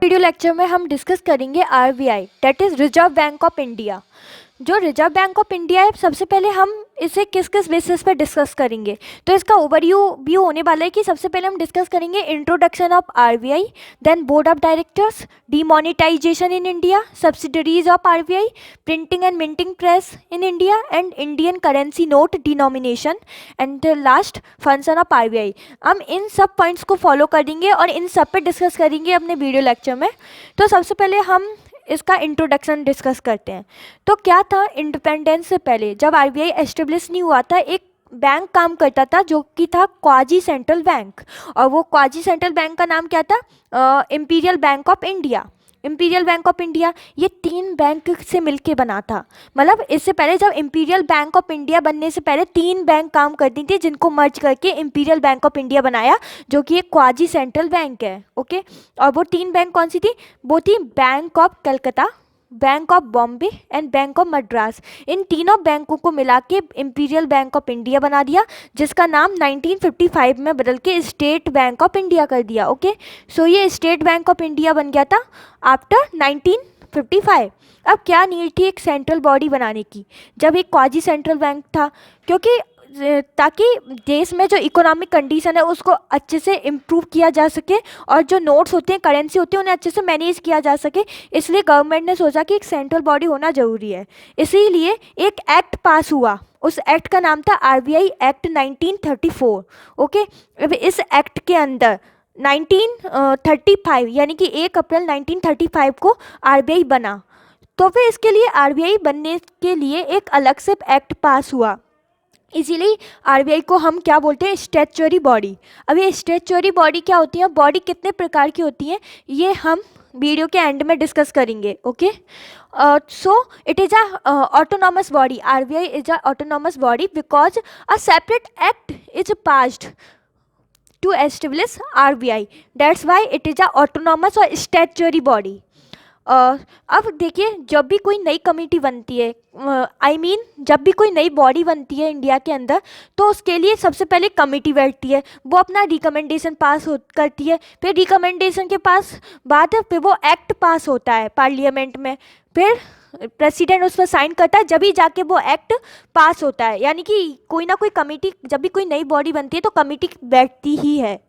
Video lecture में हम discuss करेंगे RBI, that is reserve bank of India. जो रिजर्व बैंक ऑफ इंडिया है, सबसे पहले हम इसे किस किस बेसिस पे डिस्कस करेंगे। तो इसका ओवरव्यू होने वाला है कि सबसे पहले हम डिस्कस करेंगे introduction of RBI, then board of directors, demonetization in India, subsidiaries of RBI, printing and minting press in India and Indian currency note denomination and last function of RBI. हम इन सब पॉइंट्स को follow करेंगे और इन सब पे discuss करेंगे अपने वीडियो लेक्चर में। तो सबसे पहले हम इसका इंट्रोडक्शन डिस्कस करते हैं। तो क्या था, इंडिपेंडेंस से पहले जब आरबीआई एस्टेब्लिश नहीं हुआ था, एक बैंक काम करता था जो कि था क्वाजी सेंट्रल बैंक, और वो क्वाजी सेंट्रल बैंक का नाम क्या था, imperial bank of India. Imperial bank of India ये 3 बैंक से मिलके बना था। मतलब इससे पहले जब इंपीरियल बैंक ऑफ इंडिया बनने से पहले 3 बैंक काम करती थी, जिनको मर्ज करके इंपीरियल बैंक ऑफ इंडिया बनाया, जो कि एक क्वाजी सेंट्रल बैंक है। ओके, और वो 3 बैंक कौन सी थी? वो थी bank of Calcutta, bank of Bombay and bank of Madras. इन तीनों बैंकों को मिला के इंपीरियल बैंक ऑफ इंडिया बना दिया, जिसका नाम 1955 में बदल के स्टेट बैंक ऑफ इंडिया कर दिया। ओके, सो ये स्टेट बैंक ऑफ इंडिया बन गया था आफ्टर 1955। अब क्या नीड थी एक सेंट्रल बॉडी बनाने की, जब एक क्वाजी सेंट्रल बैंक था, क्योंकि ताकि देश में जो इकोनॉमिक कंडीशन है उसको अच्छे से इम्प्रूव किया जा सके और जो नोट्स होते हैं, करेंसी होती है, उन्हें अच्छे से मैनेज किया जा सके। इसलिए गवर्नमेंट ने सोचा कि एक सेंट्रल बॉडी होना ज़रूरी है। इसीलिए एक एक्ट पास हुआ, उस एक्ट का नाम था आरबीआई एक्ट 1934। ओके, अब इस एक्ट के अंदर 1935 यानी कि 1 अप्रैल 1935 को आरबीआई बना। तो फिर इसके लिए आरबीआई बनने के लिए एक अलग से एक्ट पास हुआ। इसीलिए आरबीआई को हम क्या बोलते हैं? Statutory body. अब ये स्टैट्यूटरी बॉडी क्या होती है, बॉडी कितने प्रकार की होती है, ये हम वीडियो के एंड में डिस्कस करेंगे। Okay, so it is a autonomous body. RBI is a autonomous body because a separate act is passed to establish RBI. That's why it is a autonomous और statutory body. अब देखिए, जब भी कोई नई committee बनती है, जब भी कोई नई बॉडी बनती है इंडिया के अंदर, तो उसके लिए सबसे पहले कमेटी बैठती है, वो अपना रिकमेंडेशन पास करती है, फिर रिकमेंडेशन के बाद फिर वो एक्ट पास होता है पार्लियामेंट में, फिर प्रेसिडेंट उस पर साइन करता है, जब भी जाके वो एक्ट पास होता है। यानी कि कोई ना कोई कमेटी, जब भी कोई नई बॉडी बनती है तो कमेटी बैठती ही है।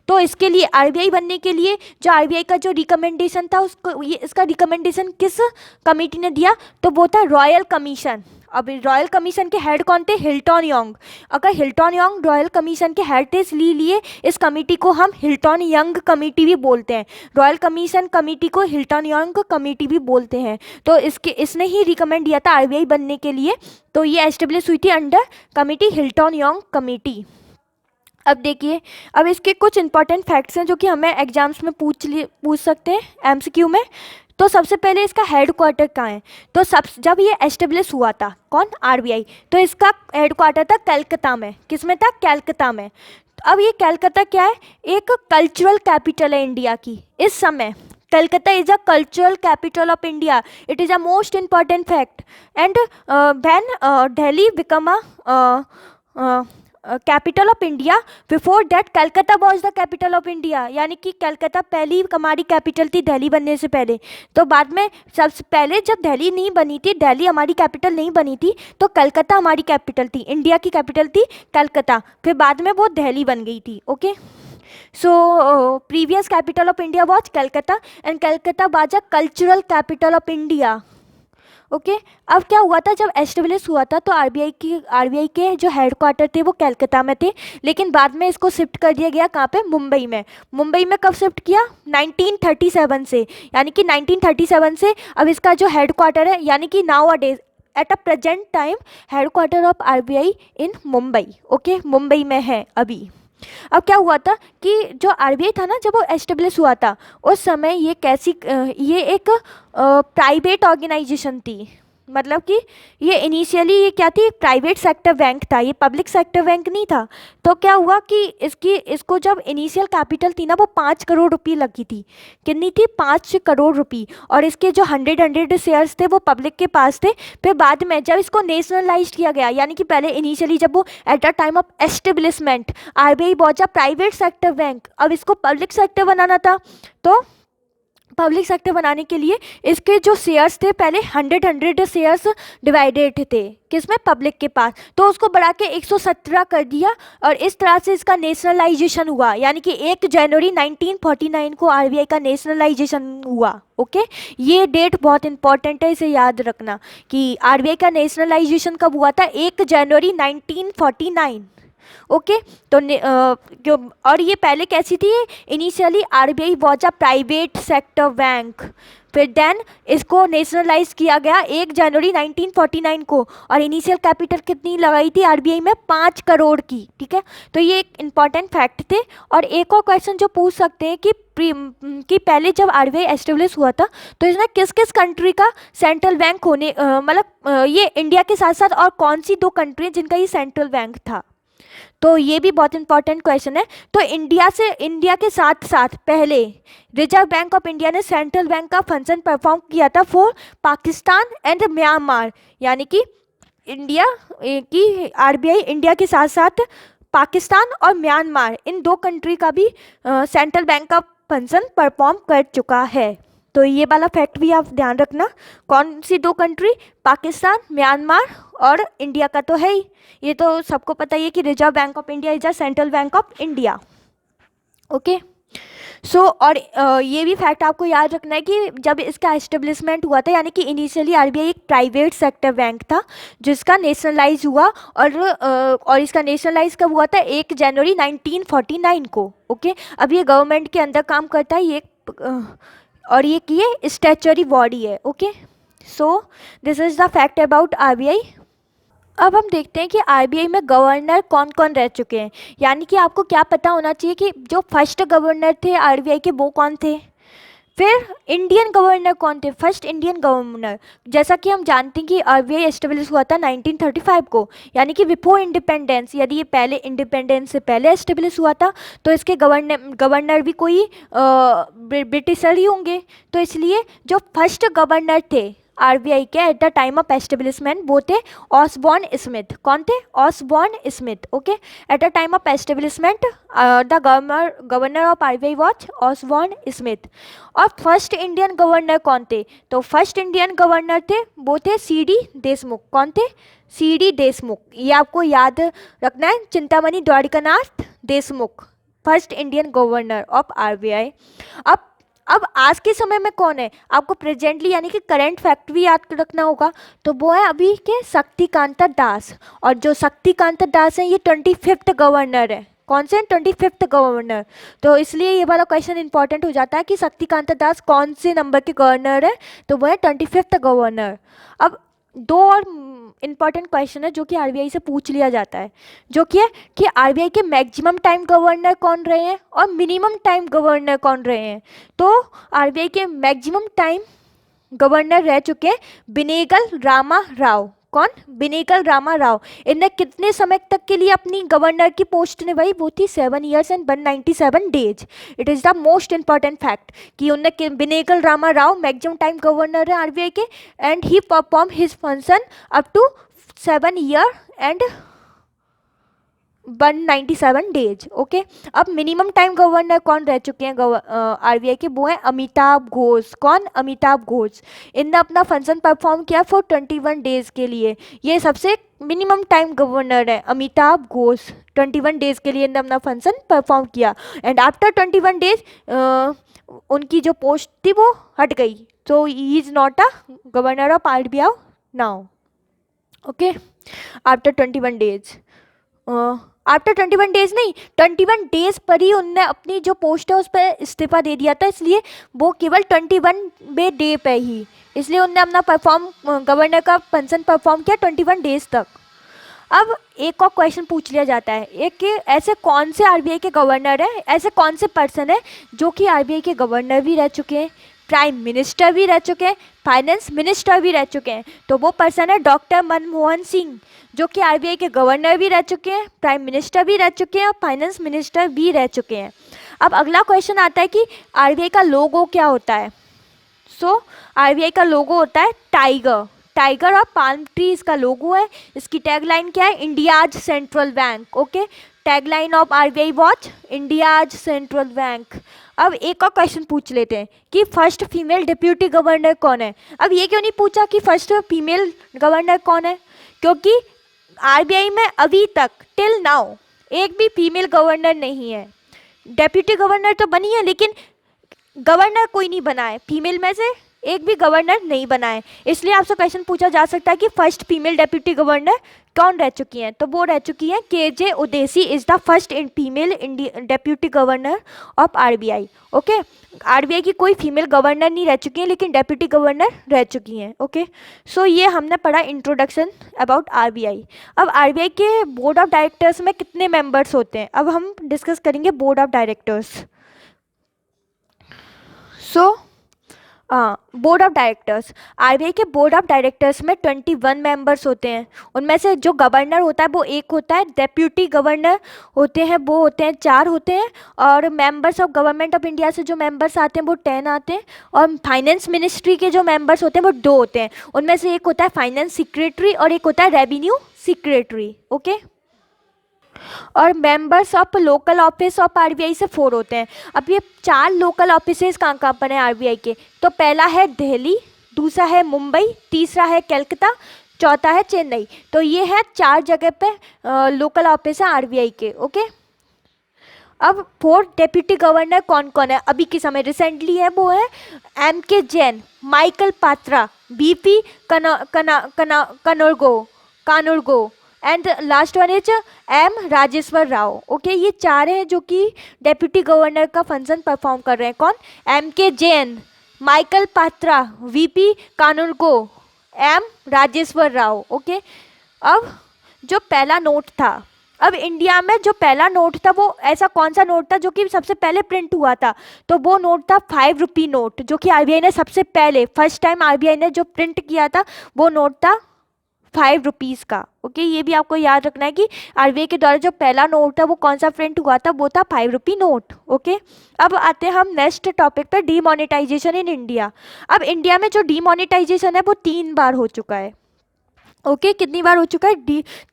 तो इसके लिए आरबीआई बनने के लिए जो आरबीआई का जो रिकमेंडेशन था, उसको इसका रिकमेंडेशन किस कमेटी ने दिया? तो वो था रॉयल कमीशन। अब रॉयल कमीशन के हेड कौन थे? Hilton young. अगर हिल्टन यंग रॉयल कमीशन के हेड थे, इसलिए इस कमेटी को हम हिल्टन यंग कमेटी भी बोलते हैं। रॉयल कमीशन कमेटी को हिल्टन यंग कमेटी भी बोलते हैं। तो इसने ही रिकमेंड दिया था आरबीआई बनने के लिए। तो ये एस्टेब्लिश हुई थी under committee Hilton young committee. अब देखिए, अब इसके कुछ इंपॉर्टेंट फैक्ट्स हैं जो कि हमें एग्जाम्स में पूछ सकते हैं एमसीक्यू में। तो सबसे पहले इसका हेड क्वार्टर कहाँ है? तो जब ये एस्टेब्लिश हुआ था, कौन? आरबीआई, तो इसका हेड क्वार्टर था कलकत्ता में। किस में था? कलकत्ता में। तो अब ये कलकत्ता क्या है? एक कल्चरल कैपिटल है इंडिया की इस समय। Calcutta is a cultural capital of India. It is a most important fact. And when Delhi become a capital of India, before that Calcutta was the capital of India. यानी कि कलकत्ता पहली हमारी कैपिटल थी दिल्ली बनने से पहले। तो बाद में सबसे पहले जब दिल्ली नहीं बनी थी, दिल्ली हमारी कैपिटल नहीं बनी थी, तो कलकत्ता हमारी कैपिटल थी, इंडिया की कैपिटल थी कलकत्ता। फिर बाद में वो दिल्ली बन गई थी। Okay, so previous capital of India was Calcutta and Calcutta was a cultural capital of India. Okay, अब क्या हुआ था, जब एस्टेब्लिश हुआ था तो आरबीआई के जो हेड क्वार्टर थे वो कलकत्ता में थे, लेकिन बाद में इसको शिफ्ट कर दिया गया कहाँ पे? मुंबई में। मुंबई में कब शिफ्ट किया? 1937 से। यानी कि 1937 से अब इसका जो हेड क्वार्टर है, यानी कि now a days at a present time head quarter of RBI in Mumbai. Okay, Mumbai में है अभी। अब क्या हुआ था कि जो आरबीआई था ना, जब वो एस्टेब्लिश हुआ था उस समय ये एक प्राइवेट ऑर्गेनाइजेशन थी। मतलब कि ये इनिशियली ये क्या थी? प्राइवेट सेक्टर बैंक था, ये पब्लिक सेक्टर बैंक नहीं था। तो क्या हुआ कि इसको जब इनिशियल कैपिटल थी ना, वो 5 करोड़ रुपये लगी थी। कितनी थी? 5 करोड़ रुपये। और इसके जो 100 शेयर्स थे वो पब्लिक के पास थे। फिर बाद में जब इसको नेशनलाइज किया गया, यानी कि पहले इनिशियली जब वो eight the time of establishment RBI was a private sector bank, अब इसको पब्लिक सेक्टर बनाना था, तो पब्लिक सेक्टर बनाने के लिए इसके जो शेयर्स थे पहले 100 शेयर्स डिवाइडेड थे किसमें, पब्लिक के पास, तो उसको बढ़ा के 117 कर दिया और इस तरह से इसका नेशनलाइजेशन हुआ। यानी कि 1 जनवरी 1949 को आरबीआई का नेशनलाइजेशन हुआ। ओके, ये डेट बहुत इंपॉर्टेंट है, इसे याद रखना कि आरबीआई का नेशनलाइजेशन कब हुआ था, 1 जनवरी 1949। ओके तो और ये पहले कैसी थी, initially RBI was a private sector bank, फिर देन इसको नेशनलाइज किया गया 1 जनवरी 1949 को, और इनिशियल कैपिटल कितनी लगाई थी आरबीआई में, 5 करोड़ की। ठीक है, तो ये एक इम्पॉर्टेंट फैक्ट थे। और एक और क्वेश्चन जो पूछ सकते हैं कि पहले जब आरबीआई एस्टेब्लिश हुआ था तो इसमें किस किस कंट्री का सेंट्रल बैंक होने मतलब ये इंडिया के साथ साथ और कौन सी 2 कंट्री जिनका ये सेंट्रल बैंक था, तो ये भी बहुत इंपॉर्टेंट क्वेश्चन है। तो इंडिया के साथ साथ पहले रिजर्व बैंक ऑफ इंडिया ने सेंट्रल बैंक का फंक्शन परफॉर्म किया था फॉर पाकिस्तान एंड म्यांमार। यानी कि इंडिया की आरबीआई इंडिया के साथ साथ पाकिस्तान और म्यांमार इन 2 कंट्री का भी सेंट्रल बैंक का फंक्शन परफॉर्म कर चुका है। तो ये वाला फैक्ट भी आप ध्यान रखना, कौन सी 2 कंट्री, पाकिस्तान, म्यांमार और इंडिया का तो है ही, ये तो सबको पता ही है कि reserve bank of India is a central bank of India. Okay so और ये भी फैक्ट आपको याद रखना है कि जब इसका एस्टेब्लिशमेंट हुआ था, यानी कि इनिशियली आरबीआई एक प्राइवेट सेक्टर बैंक था जिसका नेशनलाइज हुआ, और इसका नेशनलाइज कब हुआ था, 1 जनवरी 1949 को। ओके अब ये गवर्नमेंट के अंदर काम करता है, ये और ये किए स्टैच्यूटरी बॉडी है। Okay so this is the fact about RBI. अब हम देखते हैं कि आरबीआई में गवर्नर कौन कौन रह चुके हैं। यानी कि आपको क्या पता होना चाहिए कि जो फर्स्ट गवर्नर थे आरबीआई के वो कौन थे, फिर इंडियन गवर्नर कौन थे, फर्स्ट इंडियन गवर्नर। जैसा कि हम जानते हैं कि आरबीआई एस्टेब्लिश हुआ था 1935 को, यानी कि बिफोर इंडिपेंडेंस। यदि ये पहले इंडिपेंडेंस से पहले एस्टेब्लिश हुआ था तो इसके गवर्नर भी कोई ब्रिटिशर ही होंगे। तो इसलिए जो फर्स्ट गवर्नर थे आरबीआई के at the time of establishment वो थे ऑसबॉर्न स्मिथ। कौन थे, Osborne Smith. Okay at the time of establishment the governor of RBI was Osborne Smith. और फर्स्ट इंडियन गवर्नर कौन थे, तो फर्स्ट इंडियन गवर्नर थे वो थे सीडी देशमुख। कौन थे, सीडी देशमुख। ये आपको याद रखना है, Chintamani Dwarikanath Deshmukh, first Indian governor of RBI. अब आज के समय में कौन है, आपको प्रेजेंटली यानी कि करंट फैक्ट भी याद रखना होगा, तो वो है अभी के शक्तिकांता दास। और जो शक्तिकांता दास है ये 25th गवर्नर है। कौन से 25th गवर्नर, तो इसलिए ये वाला क्वेश्चन इंपॉर्टेंट हो जाता है कि शक्तिकांता दास कौन से नंबर के गवर्नर है, तो वो है 25th गवर्नर। अब 2 और इम्पॉर्टेंट क्वेश्चन है जो कि आरबीआई से पूछ लिया जाता है, जो कि है कि आरबीआई के मैक्सिमम टाइम गवर्नर कौन रहे हैं और मिनिमम टाइम गवर्नर कौन रहे हैं। तो आरबीआई के मैक्सिमम टाइम गवर्नर रह चुके हैं बिनेगल रामा राव। कौन, बिनेगल रामा राव। इनने कितने समय तक के लिए अपनी गवर्नर की पोस्ट निभाई, वो थी 7 years and 197 days। It is the most important fact कि उनने Benegal Rama Rau maximum time governor है आरबीआई के, and he perform his function up to 7 years and 197 days। Okay अब मिनिमम टाइम गवर्नर कौन रह चुके हैं आरबीआई के, वो हैं अमिताभ घोष। कौन, अमिताभ घोष। इनने अपना फंक्शन परफॉर्म किया फॉर 21 days के लिए। ये सबसे मिनिमम टाइम गवर्नर है अमिताभ घोष। 21 days के लिए इन्होंने अपना फंक्शन परफॉर्म किया, एंड आफ्टर 21 days उनकी जो पोस्ट थी वो हट गई, तो he is not a governor of RBI now. Okay after 21 days, after 21 days नहीं, 21 days पर ही उनने अपनी जो पोस्ट है उस पर इस्तीफा दे दिया था, इसलिए वो केवल 21वें डे पे ही, इसलिए उनने अपना गवर्नर का फंक्शन परफॉर्म किया 21 days तक। अब एक और क्वेश्चन पूछ लिया जाता है, एक कि ऐसे कौन से आरबीआई के गवर्नर हैं, ऐसे कौन से पर्सन है जो कि आरबीआई के गवर्नर भी रह चुके हैं, प्राइम मिनिस्टर भी रह चुके हैं, फाइनेंस मिनिस्टर भी रह चुके हैं। तो वो पर्सन है डॉक्टर मनमोहन सिंह, जो कि आरबीआई के गवर्नर भी रह चुके हैं, प्राइम मिनिस्टर भी रह चुके हैं और फाइनेंस मिनिस्टर भी रह चुके हैं। अब अगला क्वेश्चन आता है कि आरबीआई का लोगो क्या होता है। सो आरबीआई का लोगो होता है टाइगर और पाल्म ट्री इसका लोगो है। इसकी टैगलाइन क्या है, India's central bank. Okay tagline of RBI watch India's central bank. अब एक और क्वेश्चन पूछ लेते हैं कि फर्स्ट फीमेल डिप्यूटी गवर्नर कौन है। अब ये क्यों नहीं पूछा कि फर्स्ट फीमेल गवर्नर कौन है, क्योंकि आरबीआई में अभी तक टिल नाउ एक भी फीमेल गवर्नर नहीं है। डेप्यूटी गवर्नर तो बनी है लेकिन गवर्नर कोई नहीं बना है, फीमेल में से एक भी गवर्नर नहीं बना है। इसलिए आपसे क्वेश्चन पूछा जा सकता है कि फर्स्ट फीमेल डेप्यूटी गवर्नर कौन रह चुकी हैं, तो वो रह चुकी हैं KJ Udeshi is the first female deputy governor of RBI. Okay, RBI की कोई फीमेल गवर्नर नहीं रह चुकी है लेकिन डेप्यूटी गवर्नर रह चुकी हैं। ओके, सो ये हमने पढ़ा इंट्रोडक्शन अबाउट आरबीआई। अब आरबीआई के बोर्ड ऑफ डायरेक्टर्स में कितने मेंबर्स होते हैं, अब हम डिस्कस करेंगे board of directors. So board of directors, RBI के बोर्ड ऑफ डायरेक्टर्स में 21 मेंबर्स होते हैं। उनमें से जो गवर्नर होता है वो एक होता है, डेप्यूटी गवर्नर होते हैं वो होते हैं 4 होते हैं, और members of government of India से जो मेंबर्स आते हैं वो 10 आते हैं, और फाइनेंस मिनिस्ट्री के जो मेंबर्स होते हैं वो 2 होते हैं। उनमें से एक होता है फाइनेंस सेक्रेटरी और एक होता है रेवेन्यू सेक्रेटरी। ओके, और members of local office of RBI से 4 होते हैं। अब ये 4 लोकल ऑफिसेज कहाँ कहाँ पर हैं आरबीआई के, तो पहला है दिल्ली, दूसरा है मुंबई, तीसरा है कलकत्ता, चौथा है चेन्नई। तो ये है 4 जगह पे लोकल ऑफिस है आरबीआई के। ओके, अब 4 डेप्यूटी गवर्नर कौन कौन है अभी के समय रिसेंटली है, वो है M K Jain, Michael Patra, BP Kanungo and last one is M Rajeshwar Rao. Okay, ये 4 हैं जो कि डेप्यूटी गवर्नर का फंक्शन परफॉर्म कर रहे हैं। कौन? M K Jain, Michael Patra, VP Kanungo, M Rajeshwar Rao. Okay, अब जो पहला नोट था, अब इंडिया में जो पहला नोट था वो ऐसा कौन सा नोट था जो कि सबसे पहले प्रिंट हुआ था, तो वो नोट था 5 रुपी नोट, जो कि आरबीआई ने सबसे पहले फर्स्ट टाइम आरबीआई ने जो प्रिंट किया था वो नोट था 5 रुपीज़ का। ओके, ये भी आपको याद रखना है कि आरबीआई के द्वारा जो पहला नोट था वो कौन सा प्रिंट हुआ था, वो था 5 रुपी नोट। ओके, अब आते हैं हम नेक्स्ट टॉपिक पर, डीमोनेटाइजेशन इन इंडिया। अब इंडिया में जो डीमोनेटाइजेशन है वो 3 बार हो चुका है। ओके, कितनी बार हो चुका है?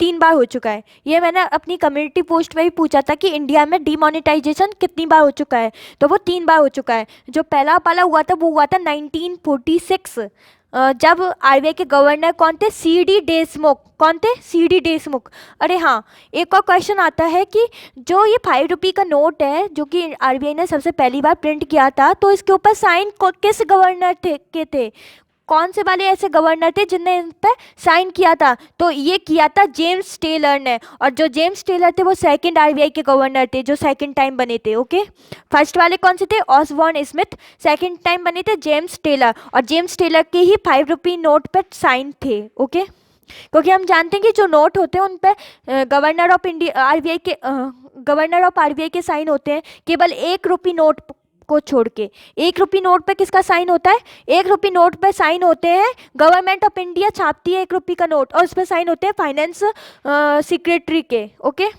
3 बार हो चुका है। ये मैंने अपनी कम्युनिटी पोस्ट में भी पूछा था कि इंडिया में डीमोनेटाइजेशन कितनी बार हो चुका है, तो वो 3 बार हो चुका है। जो पहला वाला हुआ था वो हुआ था 1946, जब आरबीआई के गवर्नर कौन थे? सीडी देशमुख। कौन थे? सीडी देशमुख। अरे हाँ, एक और क्वेश्चन आता है कि जो ये 5 रुपी का नोट है जो कि आरबीआई ने सबसे पहली बार प्रिंट किया था, तो इसके ऊपर साइन किस गवर्नर थे? कौन से वाले ऐसे गवर्नर थे जिनने इन पर साइन किया था? तो ये किया था जेम्स टेलर ने, और जो जेम्स टेलर थे वो सेकंड आरबीआई के गवर्नर थे जो सेकंड टाइम बने थे। ओके, फर्स्ट वाले कौन से थे? ऑसबॉर्न स्मिथ, सेकंड टाइम बने थे जेम्स टेलर, और जेम्स टेलर के ही 5 रुपी नोट पर साइन थे। ओके, क्योंकि हम जानते हैं कि जो नोट होते हैं उन पर गवर्नर ऑफ इंडिया आरबीआई के गवर्नर ऑफ आरबीआई के साइन होते हैं, केवल 1 रुपी नोट को छोड़ के। 1 रुपी नोट पे किसका साइन होता है? 1 रुपी नोट पे साइन होते हैं, गवर्नमेंट ऑफ इंडिया छापती है 1 रुपी का नोट, और उस पर साइन होते हैं फाइनेंस सेक्रेटरी के। Okay,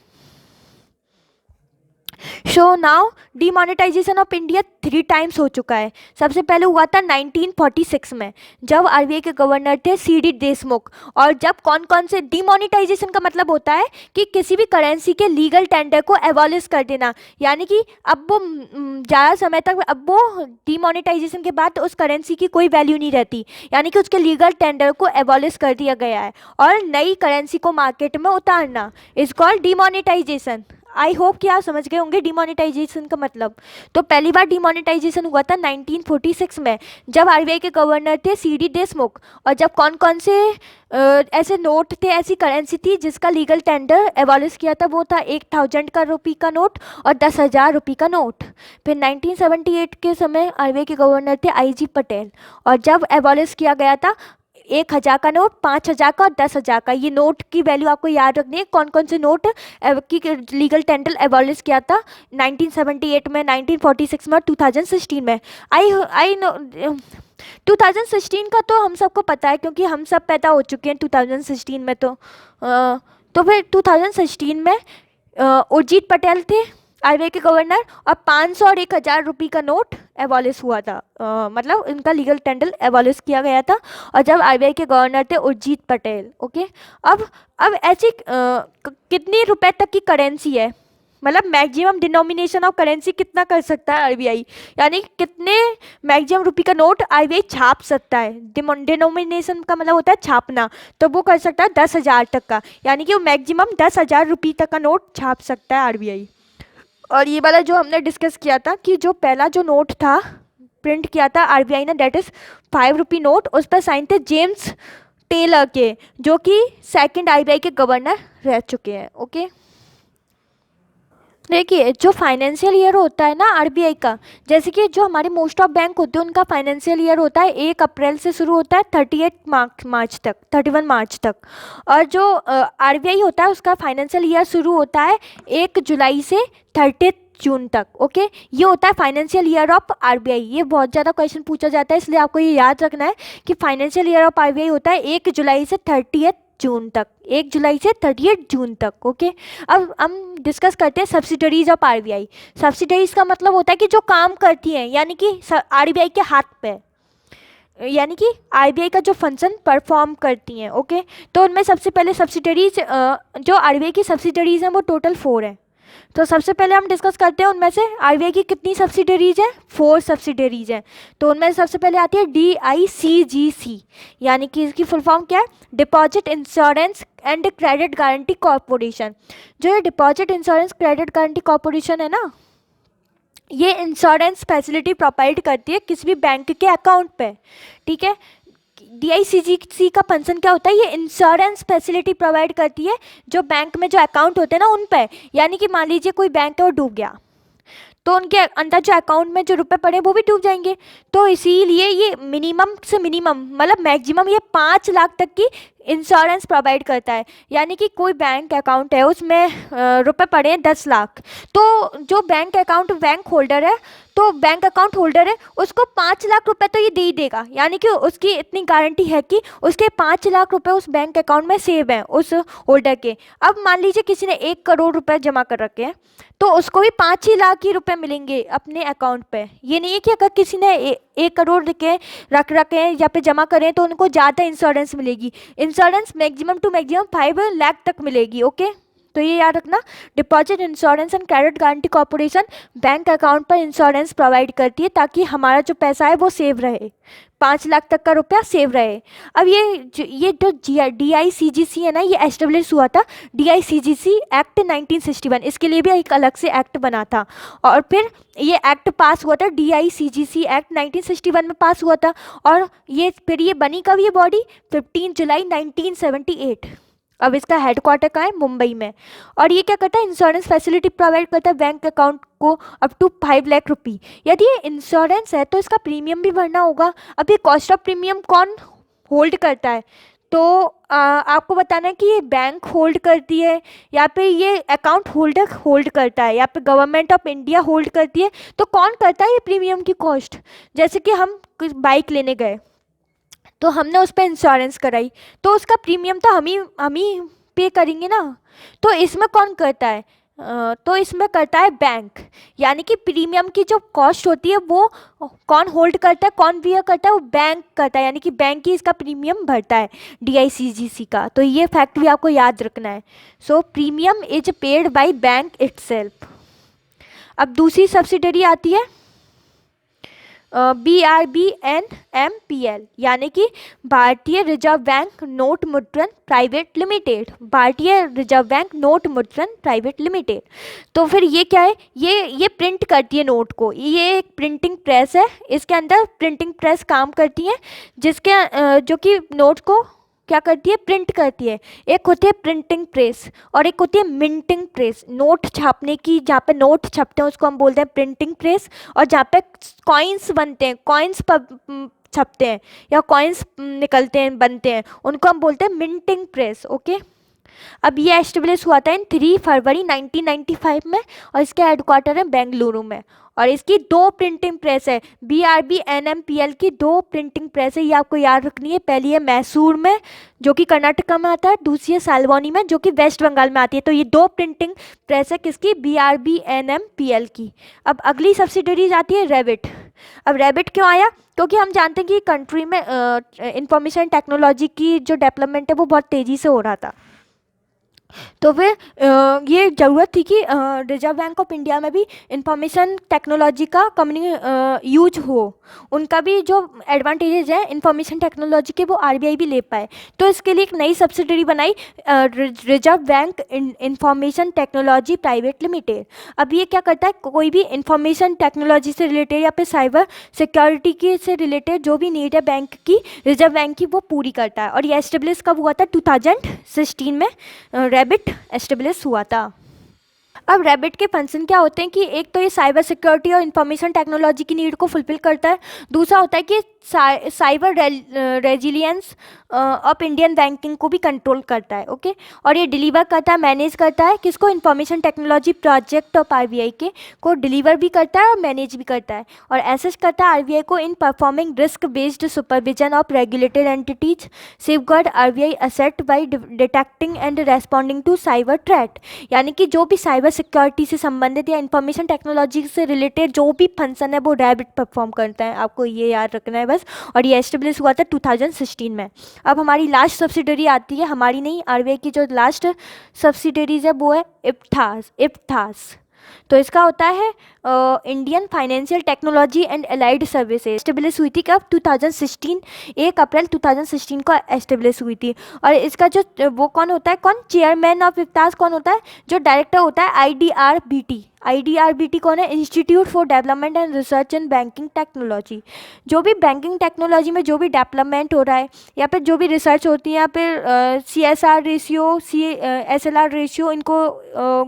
so now demonetization of India 3 times हो चुका है। सबसे पहले हुआ था 1946 में, जब आरबीआई के गवर्नर थे सीडी देशमुख, और जब कौन कौन से डीमोनेटाइजेशन का मतलब होता है कि किसी भी करेंसी के लीगल टेंडर को एबॉलिश कर देना, यानी कि अब वो ज़्यादा समय तक अब वो डीमोनेटाइजेशन के बाद उस करेंसी की कोई वैल्यू नहीं रहती, यानी कि उसके लीगल टेंडर को एबॉलिश कर दिया गया है, और नई करेंसी को मार्केट में उतारना is called demonetization. I hope कि आप समझ गए होंगे डीमोनेटाइजेशन का मतलब। तो पहली बार डीमोनेटाइजेशन हुआ था 1946 में, जब आरबीआई के गवर्नर थे सीडी देशमुख, और जब कौन कौन से ऐसे नोट थे, ऐसी करेंसी थी जिसका लीगल टेंडर एबॉलिश किया था, वो था 1000 का रुपये का नोट और 10,000 रुपये का नोट। फिर 1978 के समय आरबीआई के गवर्नर थे आईजी पटेल, और जब एबॉलिश किया गया था 1000 का नोट, 5000 का और 10,000 का। ये नोट की वैल्यू आपको याद रखनी है, कौन कौन से नोट की लीगल टेंडर एबॉलिश किया था 1978 में, 1946 में और 2016 में। आई नो 2016 का तो हम सबको पता है क्योंकि हम सब पैदा हो चुके हैं 2016 में। तो फिर 2016 में उर्जित पटेल थे आरबीआई के गवर्नर, और 500 और 1000 रुपये का नोट एबॉलिश हुआ था, मतलब इनका लीगल टेंडर एबॉलिश किया गया था, और जब आरबीआई के गवर्नर थे उर्जित पटेल। ओके, अब ऐसी कितने रुपए तक की करेंसी है? मतलब मैक्सिमम डिनोमिनेशन ऑफ करेंसी कितना कर सकता है आरबीआई, यानी कितने मैक्सिमम रुपये का नोट आरबीआई छाप सकता है। डिनोमिनेशन का मतलब होता है छापना, तो वो कर सकता है 10,000 तक का, यानी कि वो मैक्सिमम 10,000 रुपये तक का नोट छाप सकता है आरबीआई। और ये वाला जो हमने डिस्कस किया था कि जो पहला जो नोट था प्रिंट किया था आरबीआई ने, दैट इज़ 5 रुपये नोट, उस पर साइन थे जेम्स टेलर के, जो कि सेकंड आरबीआई के गवर्नर रह चुके हैं। ओके, देखिए जो फाइनेंशियल ईयर होता है ना आरबीआई का, जैसे कि जो हमारे मोस्ट ऑफ बैंक होते हैं उनका फाइनेंशियल ईयर होता है 1 अप्रैल से शुरू होता है 31 मार्च तक, 31 मार्च तक। और जो आरबीआई होता है उसका फाइनेंशियल ईयर शुरू होता है 1 जुलाई से 30 जून तक। ओके, ये होता है फाइनेंशियल ईयर ऑफ आरबीआई। ये बहुत ज़्यादा क्वेश्चन पूछा जाता है, इसलिए आपको ये याद रखना है कि फाइनेंशियल ईयर ऑफ आरबीआई होता है 1 जुलाई से 30 जून तक, 1 जुलाई से 30 जून तक। ओके, अब हम डिस्कस करते हैं सब्सिडरीज ऑफ आरबीआई। सब्सिडरीज का मतलब होता है कि जो काम करती हैं, यानी कि आरबीआई के हाथ पे, यानी कि आरबीआई का जो फंक्शन परफॉर्म करती हैं। ओके, तो उनमें सबसे पहले सब्सिडरीज, जो आरबीआई की सब्सिडरीज हैं वो टोटल 4 हैं। तो सबसे पहले हम डिस्कस करते हैं उनमें से आरबीआई की कितनी सब्सिडरीज हैं, 4 सब्सिडरीज हैं। तो उनमें से सबसे पहले आती है DICGC, यानी कि इसकी फुल फॉर्म क्या है, deposit insurance and credit guarantee corporation. जो ये deposit insurance credit guarantee corporation है ना, ये इंश्योरेंस फैसिलिटी प्रोवाइड करती है किसी भी बैंक के अकाउंट पे। ठीक है, DICGC का फंक्शन क्या होता है, ये इंश्योरेंस फैसिलिटी प्रोवाइड करती है जो बैंक में जो अकाउंट होते हैं ना उन पे, यानी कि मान लीजिए कोई बैंक है वो डूब गया, तो उनके अंदर जो अकाउंट में जो रुपए पड़े वो भी डूब जाएंगे। तो इसीलिए ये मिनिमम से मिनिमम मतलब मैक्सिमम ये 5 लाख तक की इंश्योरेंस प्रोवाइड करता है। यानी कि कोई बैंक अकाउंट है उसमें रुपए पड़े हैं 10 लाख, तो जो बैंक अकाउंट बैंक होल्डर है, तो बैंक अकाउंट होल्डर है उसको 5 लाख रुपए तो ये दे ही देगा, यानी कि उसकी इतनी गारंटी है कि उसके 5 लाख रुपए उस बैंक अकाउंट में सेव हैं उस होल्डर के। अब मान लीजिए किसी ने 1 करोड़ रुपए जमा कर रखे हैं, तो उसको भी 5 ही लाख ही रुपए मिलेंगे अपने अकाउंट पे। ये नहीं है कि अगर किसी ने 1 करोड़ के रख रखे हैं या पे जमा करें तो उनको ज़्यादा इंश्योरेंस मिलेगी। Insurance maximum to maximum 5 lakh तक मिलेगी। ओके, तो ये याद रखना, deposit insurance and credit guarantee corporation bank account पर इंश्योरेंस प्रोवाइड करती है ताकि हमारा जो पैसा है वो सेव रहे, 5 लाख तक का रुपया सेव रहे। अब ये जो DICGC है ना, ये एस्टेब्लिश हुआ था DICGC एक्ट 1961, इसके लिए भी एक अलग से एक्ट बना था। और फिर ये एक्ट पास हुआ था, DICGC एक्ट 1961 में पास हुआ था। और ये फिर ये बनी कब ये बॉडी, 15 जुलाई 1978। अब इसका हेडक्वार्टर कहाँ है, मुंबई में। और ये क्या करता है, इंश्योरेंस फैसिलिटी प्रोवाइड करता है बैंक अकाउंट को अप टू 5 लाख रुपये। यदि ये इंश्योरेंस है तो इसका प्रीमियम भी भरना होगा। अब ये कॉस्ट ऑफ प्रीमियम कौन होल्ड करता है, तो आपको बताना है कि ये बैंक होल्ड करती है या फिर ये अकाउंट होल्डर होल्ड करता है या फिर गवर्नमेंट ऑफ इंडिया होल्ड करती है। तो कौन करता है ये प्रीमियम की कॉस्ट, जैसे कि हम बाइक लेने गए तो हमने उस पर इंश्योरेंस कराई, तो उसका प्रीमियम तो हम ही पे करेंगे ना। तो इसमें कौन करता है, तो इसमें करता है बैंक। यानी कि प्रीमियम की जो कॉस्ट होती है वो कौन होल्ड करता है, कौन बियर करता है, वो बैंक करता है। यानी कि बैंक ही इसका प्रीमियम भरता है DICGC का। तो ये फैक्ट भी आपको याद रखना है। सो premium is paid by bank itself. अब दूसरी सब्सिडरी आती है BRBNMPL, यानी कि भारतीय रिजर्व बैंक नोट मुद्रण प्राइवेट लिमिटेड, भारतीय रिजर्व बैंक नोट मुद्रण प्राइवेट लिमिटेड। तो फिर ये क्या है, ये प्रिंट करती है नोट को। ये एक प्रिंटिंग प्रेस है, इसके अंदर प्रिंटिंग प्रेस काम करती है जिसके जो कि नोट को क्या करती है, प्रिंट करती है। एक होती है प्रिंटिंग प्रेस और एक होती है मिंटिंग प्रेस। नोट छापने की, जहाँ पे नोट छपते हैं उसको हम बोलते हैं प्रिंटिंग प्रेस, और जहाँ पे कॉइन्स बनते हैं, कॉइन्स छपते हैं या कॉइन्स निकलते हैं, बनते हैं, उनको हम बोलते हैं मिंटिंग प्रेस। ओके, अब ये एस्टेब्लिश हुआ था इन 3 फरवरी 1995 में और इसके हेडक्वार्टर है बेंगलुरु में। और इसकी 2 प्रिंटिंग प्रेस है, BRBNMPL की 2 प्रिंटिंग प्रेस है, ये आपको याद रखनी है। पहली है मैसूर में जो कि कर्नाटका में आता है, दूसरी है सालवानी में जो कि वेस्ट बंगाल में आती है। तो ये 2 प्रिंटिंग प्रेस है किसकी, BRBNMPL की। अब अगली सब्सिडरीज आती है रेविट। अब रेबिट क्यों आया, क्योंकि हम जानते हैं कि कंट्री में इंफॉर्मेशन टेक्नोलॉजी की जो डेवलपमेंट है वो बहुत तेज़ी से हो रहा था। तो फिर ये ज़रूरत थी कि रिजर्व बैंक ऑफ इंडिया में भी इंफॉर्मेशन टेक्नोलॉजी का यूज हो, उनका भी जो एडवांटेजेस है इंफॉर्मेशन टेक्नोलॉजी के वो आरबीआई भी ले पाए। तो इसके लिए एक नई सब्सिडरी बनाई, reserve bank information technology private limited. अब ये क्या करता है, कोई भी इंफॉर्मेशन टेक्नोलॉजी से रिलेटेड या फिर साइबर सिक्योरिटी की से रिलेटेड जो भी नीड है बैंक की, रिजर्व बैंक की, वो पूरी करता है। और ये एस्टेब्लिश कब हुआ था, 2016 में रैबिट एस्टेब्लिश हुआ था। अब रैबिट के फंक्शन क्या होते हैं कि एक तो ये साइबर सिक्योरिटी और इंफॉर्मेशन टेक्नोलॉजी की नीड को फुलफिल करता है। दूसरा होता है कि cyber resilience of Indian banking को भी कंट्रोल करता है। ओके, और ये डिलीवर करता है, मैनेज करता है किसको, information technology project of RBI के को डिलीवर भी करता है और मैनेज भी करता है, और एसेस करता है आरबीआई को in performing risk based supervision of regulated entities, safeguard RBI asset by detecting and responding to cyber threat. यानी कि जो भी साइबर सिक्योरिटी से संबंधित या इंफॉर्मेशन टेक्नोलॉजी से रिलेटेड जो भी फंक्शन है वो रैबिट परफॉर्म करता है, आपको ये याद रखना है बस। और ये एस्टेब्लिश हुआ था 2016 में। अब हमारी लास्ट सब्सिडरी आती है, हमारी नहीं, आरबीआई की जो लास्ट सब्सिडरीज है वो है इप्थास। तो इसका होता है Indian financial technology and allied services. Establish हुई थी कब, 2016, 1 अप्रैल 2016 को एस्टेब्लिश हुई थी। और इसका जो वो कौन होता है, कौन चेयरमैन ऑफ इप्तास कौन होता है, जो डायरेक्टर होता है आईडीआरबीटी। आईडीआरबीटी कौन है, institute for development and research in banking technology. जो भी बैंकिंग टेक्नोलॉजी में जो भी डेवलपमेंट हो रहा है या फिर जो भी रिसर्च होती है या फिर CSR रेशियो, SLR रेशियो, इनको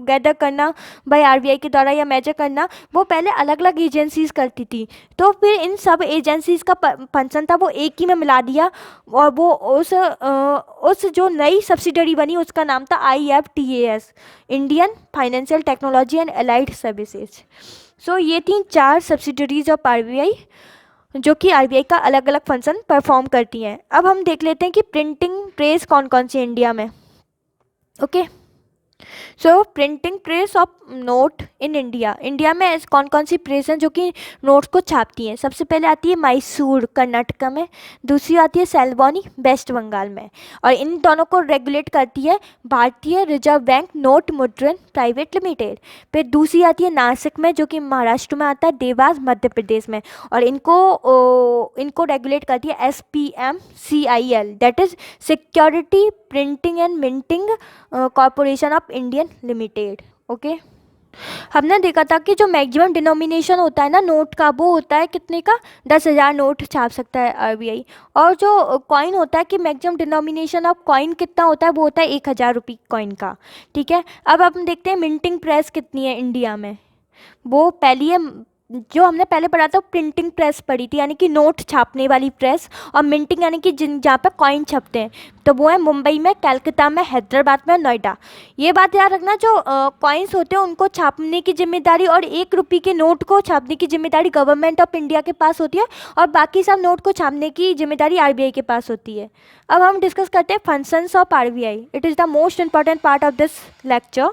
गैदर करना बाय आरबीआई के द्वारा या मेजर करना, वो पहले अलग अलग एजेंसीज करती थी। तो फिर इन सब एजेंसीज का फंक्शन था वो एक ही में मिला दिया, और वो उस जो नई सब्सिडरी बनी उसका नाम था IFTAS, Indian financial technology and allied services. So ये थी 4 सब्सिडरीज ऑफ आरबीआई जो कि आरबीआई का अलग अलग फंक्शन परफॉर्म करती हैं। अब हम देख लेते हैं कि प्रिंटिंग प्रेस कौन कौन सी इंडिया में। Okay, so printing press of note in India, India में कौन कौन सी प्रेस हैं जो कि नोट्स को छापती हैं। सबसे पहले आती है मैसूर कर्नाटका में, दूसरी आती है सेलबॉनी वेस्ट बंगाल में, और इन दोनों को रेगुलेट करती है भारतीय रिजर्व बैंक नोट मुद्रण प्राइवेट लिमिटेड। फिर दूसरी आती है नासिक में जो कि महाराष्ट्र में आता है, देवास मध्य प्रदेश में, और इनको रेगुलेट करती है SPMCIL, that is security printing and minting corporation of Indian limited. Okay, हमने देखा था कि जो मैक्सिमम डिनोमिनेशन होता है ना नोट का, वो होता है कितने का, 10,000 नोट छाप सकता है आरबीआई। और जो कॉइन होता है कि मैक्सिमम डिनोमिनेशन ऑफ कॉइन कितना होता है, वो होता है 1,000 रुपये कॉइन का। ठीक है, अब हम देखते हैं मिंटिंग प्रेस कितनी है इंडिया में। वो पहली है, जो हमने पहले पढ़ा था प्रिंटिंग प्रेस पढ़ी थी, यानी कि नोट छापने वाली प्रेस, और मिंटिंग यानी कि जहाँ पर कॉइन छपते हैं, तो वो है मुंबई में, कलकत्ता में, हैदराबाद में, नोएडा। ये बात याद रखना, जो कॉइन्स होते हैं उनको छापने की जिम्मेदारी और 1 रुपये के नोट को छापने की जिम्मेदारी गवर्नमेंट ऑफ इंडिया के पास होती है, और बाकी सब नोट को छापने की जिम्मेदारी आरबीआई के पास होती है। अब हम डिस्कस करते हैं functions of RBI. It is the most important part of this lecture.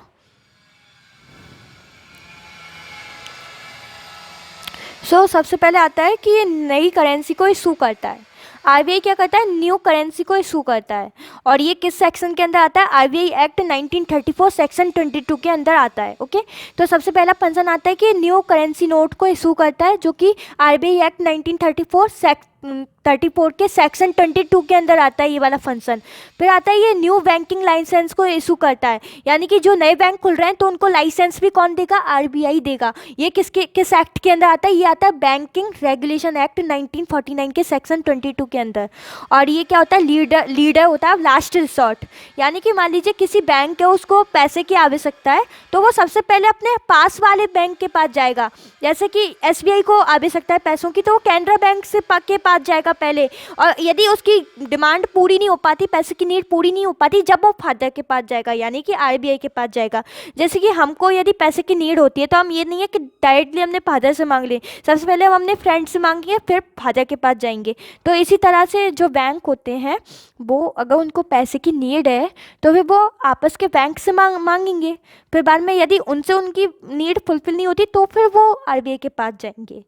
सबसे पहले आता है कि ये नई करेंसी को इशू करता है। आरबीआई क्या करता है, न्यू करेंसी को इशू करता है, और ये किस सेक्शन के अंदर आता है, आरबीआई एक्ट 1934 सेक्शन 22 के अंदर आता है। ओके, तो सबसे पहला फंक्शन आता है कि न्यू करेंसी नोट को इशू करता है, जो कि आरबीआई एक्ट 1934 के सेक्शन 22 के अंदर आता है ये वाला फंक्शन। फिर आता है ये न्यू बैंकिंग लाइसेंस को इशू करता है, यानी कि जो नए बैंक खुल रहे हैं तो उनको लाइसेंस भी कौन देगा, आरबीआई देगा। ये किस एक्ट के अंदर आता है, ये आता है बैंकिंग रेगुलेशन एक्ट 1949 के सेक्शन 22 के अंदर। और ये क्या होता है, लीडर होता है लास्ट रिसोर्ट, यानी कि मान लीजिए किसी बैंक है उसको पैसे की आवश्यकता है, तो वो सबसे पहले अपने पास वाले बैंक के पास जाएगा। जैसे कि एसबीआई को आवश्यकता है पैसों की, तो वो कैनरा बैंक से के पास जाएगा पहले, और यदि उसकी डिमांड पूरी नहीं हो पाती, पैसे की नीड पूरी नहीं हो पाती, जब वो फादर के पास जाएगा, यानी कि आरबीआई के पास जाएगा। जैसे कि हमको यदि पैसे की नीड होती है तो हम ये नहीं है कि डायरेक्टली हमने फादर से मांग लें, सबसे पहले हम अपने फ्रेंड से मांगेंगे, फिर फादर के पास जाएंगे। तो इसी तरह से जो बैंक होते हैं वो अगर उनको पैसे की नीड है तो फिर वो आपस के बैंक से मांगेंगे, फिर बाद में यदि उनसे उनकी नीड फुलफिल नहीं होती तो फिर वो आरबीआई के पास जाएंगे।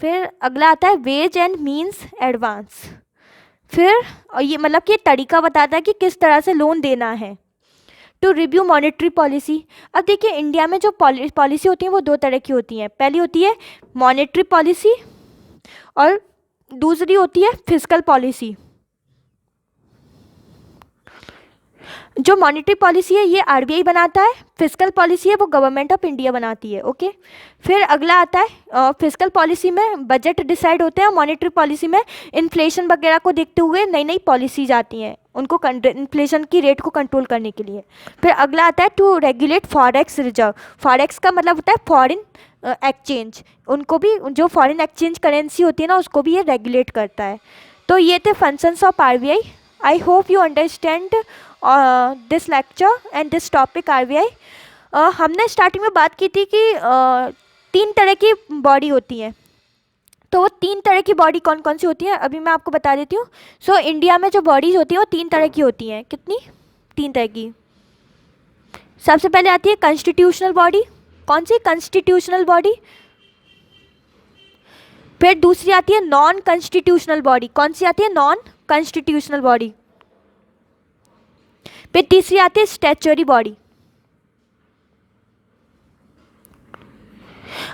फिर अगला आता है वेज एंड मीन्स एडवांस। फिर और ये मतलब कि तरीका बताता है कि किस तरह से लोन देना है। To review monetary policy. अब देखिए इंडिया में जो पॉलिसी होती है वो दो तरह की होती हैं। पहली होती है मॉनेटरी पॉलिसी और दूसरी होती है फिस्कल पॉलिसी। जो मॉनेटरी पॉलिसी है ये आरबीआई बनाता है, फिस्कल पॉलिसी है वो गवर्नमेंट ऑफ इंडिया बनाती है। ओके, फिर अगला आता है फिस्कल पॉलिसी में बजट डिसाइड होते हैं, मॉनेटरी पॉलिसी में इन्फ्लेशन वगैरह को देखते हुए नई नई पॉलिसीज आती हैं उनको इन्फ्लेशन की रेट को कंट्रोल करने के लिए। फिर अगला आता है to regulate forex reserve. Forex का मतलब होता है फॉरेन एक्सचेंज, उनको भी जो फॉरेन एक्सचेंज करेंसी होती है ना उसको भी ये रेगुलेट करता है। तो ये थे functions of RBI. I hope you understand this lecture and this topic RBI. हमने स्टार्टिंग में बात की थी कि तीन तरह की बॉडी होती हैं, तो वो तीन तरह की बॉडी कौन कौन सी होती है अभी मैं आपको बता देती हूँ। सो इंडिया में जो बॉडीज होती हैं वो तीन तरह की होती हैं। कितनी? तीन तरह की। सबसे पहले आती है कॉन्स्टिट्यूशनल बॉडी। कौन सी? Constitutional body. फिर दूसरी आती है नॉन कॉन्स्टिट्यूशनल बॉडी। कौन सी आती है? Non constitutional body. फिर तीसरी आती है स्टैच्यूटरी बॉडी।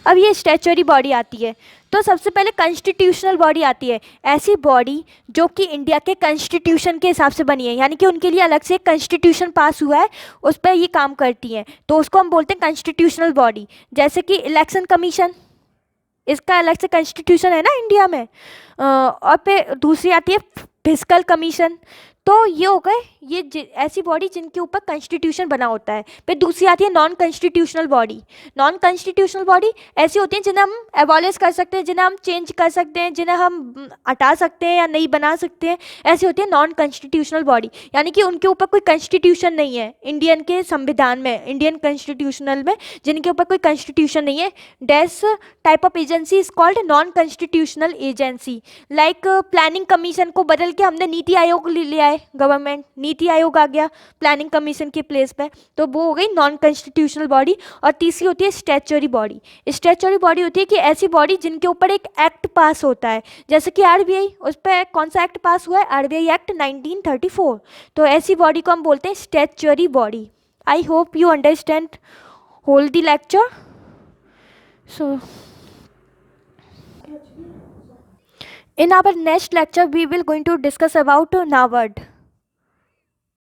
अब ये स्टैच्यूटरी बॉडी आती है, तो सबसे पहले कॉन्स्टिट्यूशनल बॉडी आती है, ऐसी बॉडी जो कि इंडिया के कॉन्स्टिट्यूशन के हिसाब से बनी है, यानी कि उनके लिए अलग से एक कॉन्स्टिट्यूशन पास हुआ है, उस पर ये काम करती है, तो उसको हम बोलते हैं कॉन्स्टिट्यूशनल बॉडी। जैसे कि इलेक्शन कमीशन, इसका अलग से कॉन्स्टिट्यूशन है ना इंडिया में। और फिर दूसरी आती है फिस्कल कमीशन। तो ये हो गए ये ऐसी बॉडी जिनके ऊपर कॉन्स्टिट्यूशन बना होता है। फिर दूसरी आती है non constitutional body. Non constitutional body ऐसी होती हैं जिन्हें हम एबॉलिश कर सकते हैं, जिन्हें हम चेंज कर सकते हैं, जिन्हें हम हटा सकते हैं या नहीं बना सकते हैं, ऐसी होती है नॉन कॉन्स्टिट्यूशनल बॉडी, यानी कि उनके ऊपर कोई कॉन्स्टिट्यूशन नहीं है इंडियन के संविधान में, इंडियन कॉन्स्टिट्यूशनल में जिनके ऊपर कोई कॉन्स्टिट्यूशन नहीं है। This type of agency is called non constitutional agency. Like planning commission को बदल के हमने नीति आयोग ले लिया है, गवर्नमेंट नीति आयोग आ गया प्लानिंग कमीशन के प्लेस पे, तो वो हो गई नॉन कॉन्स्टिट्यूशनल बॉडी। और तीसरी होती है स्टैच्यूटरी बॉडी। स्टैच्यूटरी बॉडी होती है कि ऐसी बॉडी जिनके ऊपर एक एक्ट पास होता है, जैसे कि आरबीआई, उस पर कौन सा एक्ट पास हुआ है? RBI act 1934। तो ऐसी बॉडी को हम बोलते हैं statutory body. I hope you understand whole the lecture. So in our next lecture we will going to discuss about NABARD.